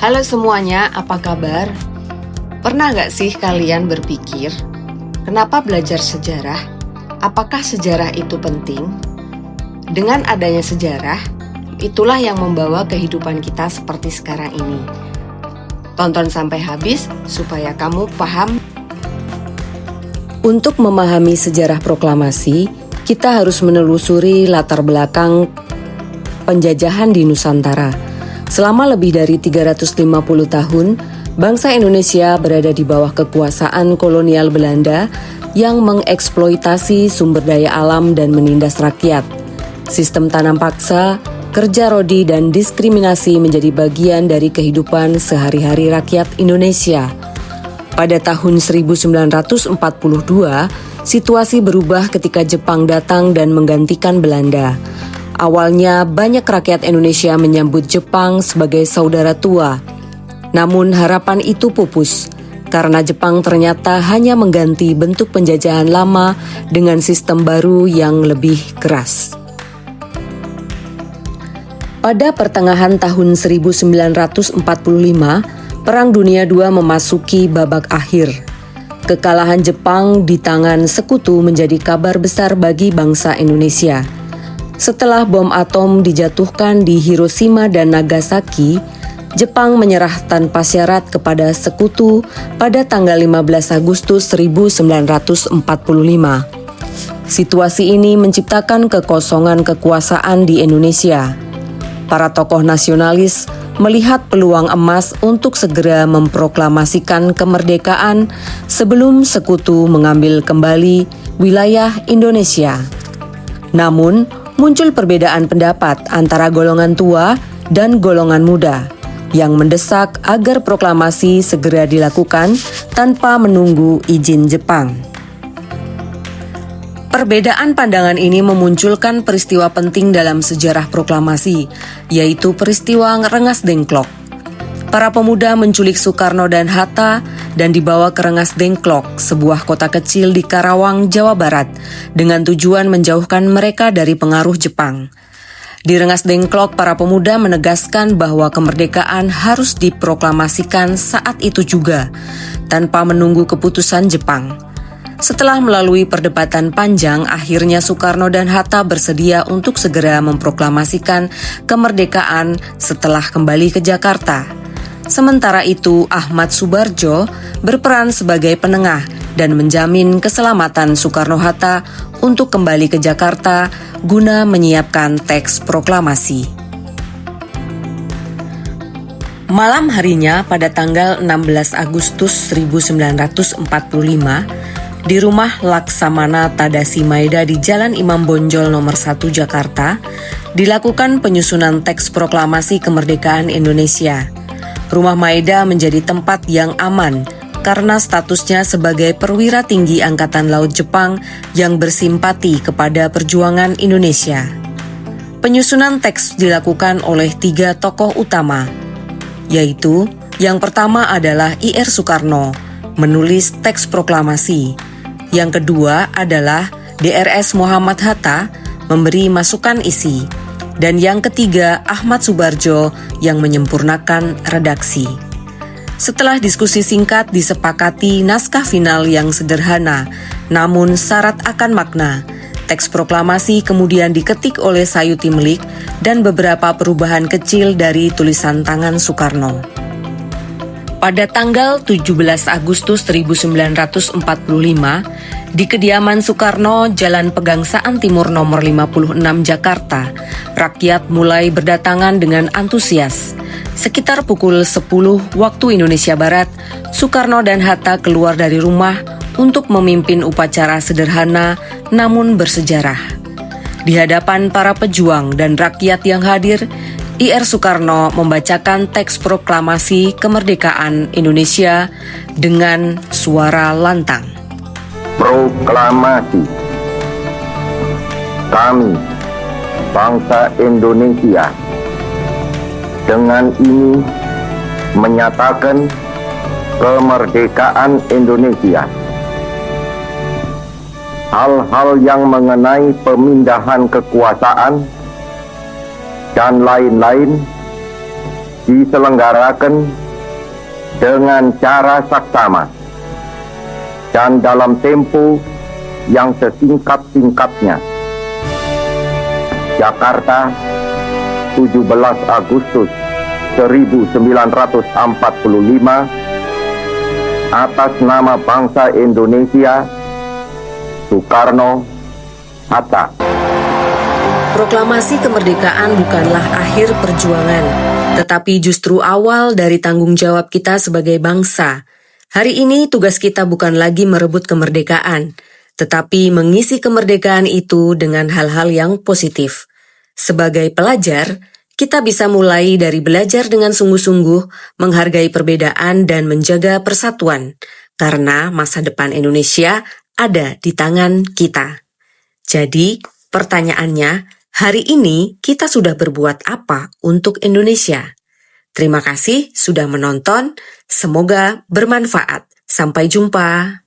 Halo semuanya, apa kabar? Pernah nggak sih kalian berpikir, kenapa belajar sejarah? Apakah sejarah itu penting? Dengan adanya sejarah, itulah yang membawa kehidupan kita seperti sekarang ini. Tonton sampai habis supaya kamu paham. Untuk memahami sejarah proklamasi, kita harus menelusuri latar belakang penjajahan di Nusantara. Selama lebih dari 350 tahun, bangsa Indonesia berada di bawah kekuasaan kolonial Belanda yang mengeksploitasi sumber daya alam dan menindas rakyat. Sistem tanam paksa, kerja rodi, dan diskriminasi menjadi bagian dari kehidupan sehari-hari rakyat Indonesia. Pada tahun 1942, situasi berubah ketika Jepang datang dan menggantikan Belanda. Awalnya banyak rakyat Indonesia menyambut Jepang sebagai saudara tua. Namun harapan itu pupus, karena Jepang ternyata hanya mengganti bentuk penjajahan lama dengan sistem baru yang lebih keras. Pada pertengahan tahun 1945, Perang Dunia II memasuki babak akhir. Kekalahan Jepang di tangan sekutu menjadi kabar besar bagi bangsa Indonesia. Setelah bom atom dijatuhkan di Hiroshima dan Nagasaki, Jepang menyerah tanpa syarat kepada sekutu pada tanggal 15 Agustus 1945. Situasi ini menciptakan kekosongan kekuasaan di Indonesia. Para tokoh nasionalis melihat peluang emas untuk segera memproklamasikan kemerdekaan sebelum sekutu mengambil kembali wilayah Indonesia. Namun, muncul perbedaan pendapat antara golongan tua dan golongan muda yang mendesak agar proklamasi segera dilakukan tanpa menunggu izin Jepang. Perbedaan pandangan ini memunculkan peristiwa penting dalam sejarah proklamasi, yaitu peristiwa Rengas Dengklok. Para pemuda menculik Soekarno dan Hatta dan dibawa ke Rengas Dengklok, sebuah kota kecil di Karawang, Jawa Barat, dengan tujuan menjauhkan mereka dari pengaruh Jepang. Di Rengas Dengklok, para pemuda menegaskan bahwa kemerdekaan harus diproklamasikan saat itu juga, tanpa menunggu keputusan Jepang. Setelah melalui perdebatan panjang, akhirnya Soekarno dan Hatta bersedia untuk segera memproklamasikan kemerdekaan setelah kembali ke Jakarta. Sementara itu, Ahmad Subarjo berperan sebagai penengah dan menjamin keselamatan Soekarno-Hatta untuk kembali ke Jakarta guna menyiapkan teks proklamasi. Malam harinya pada tanggal 16 Agustus 1945, di rumah Laksamana Tadasi Maeda di Jalan Imam Bonjol nomor 1 Jakarta, dilakukan penyusunan teks proklamasi kemerdekaan Indonesia. Rumah Maeda menjadi tempat yang aman karena statusnya sebagai perwira tinggi Angkatan Laut Jepang yang bersimpati kepada perjuangan Indonesia. Penyusunan teks dilakukan oleh 3 tokoh utama, yaitu yang pertama adalah I.R. Soekarno, menulis teks proklamasi. Yang kedua adalah D.R.S. Muhammad Hatta, memberi masukan isi. Dan yang ketiga, Ahmad Subarjo yang menyempurnakan redaksi. Setelah diskusi singkat, disepakati naskah final yang sederhana, namun syarat akan makna. Teks proklamasi kemudian diketik oleh Sayuti Melik dan beberapa perubahan kecil dari tulisan tangan Soekarno. Pada tanggal 17 Agustus 1945, di kediaman Soekarno, Jalan Pegangsaan Timur nomor 56 Jakarta, rakyat mulai berdatangan dengan antusias. Sekitar pukul 10 waktu Indonesia Barat, Soekarno dan Hatta keluar dari rumah untuk memimpin upacara sederhana namun bersejarah. Di hadapan para pejuang dan rakyat yang hadir, I.R. Soekarno membacakan teks proklamasi kemerdekaan Indonesia dengan suara lantang. Proklamasi. Kami, bangsa Indonesia, dengan ini menyatakan kemerdekaan Indonesia. Hal-hal yang mengenai pemindahan kekuasaan dan lain-lain diselenggarakan dengan cara saksama dan dalam tempo yang sesingkat-singkatnya. Jakarta, 17 Agustus 1945, atas nama bangsa Indonesia, Soekarno, Hatta. Proklamasi kemerdekaan bukanlah akhir perjuangan, tetapi justru awal dari tanggung jawab kita sebagai bangsa. Hari ini tugas kita bukan lagi merebut kemerdekaan, tetapi mengisi kemerdekaan itu dengan hal-hal yang positif. Sebagai pelajar, kita bisa mulai dari belajar dengan sungguh-sungguh, menghargai perbedaan dan menjaga persatuan, karena masa depan Indonesia ada di tangan kita. Jadi, pertanyaannya, hari ini kita sudah berbuat apa untuk Indonesia? Terima kasih sudah menonton, semoga bermanfaat. Sampai jumpa.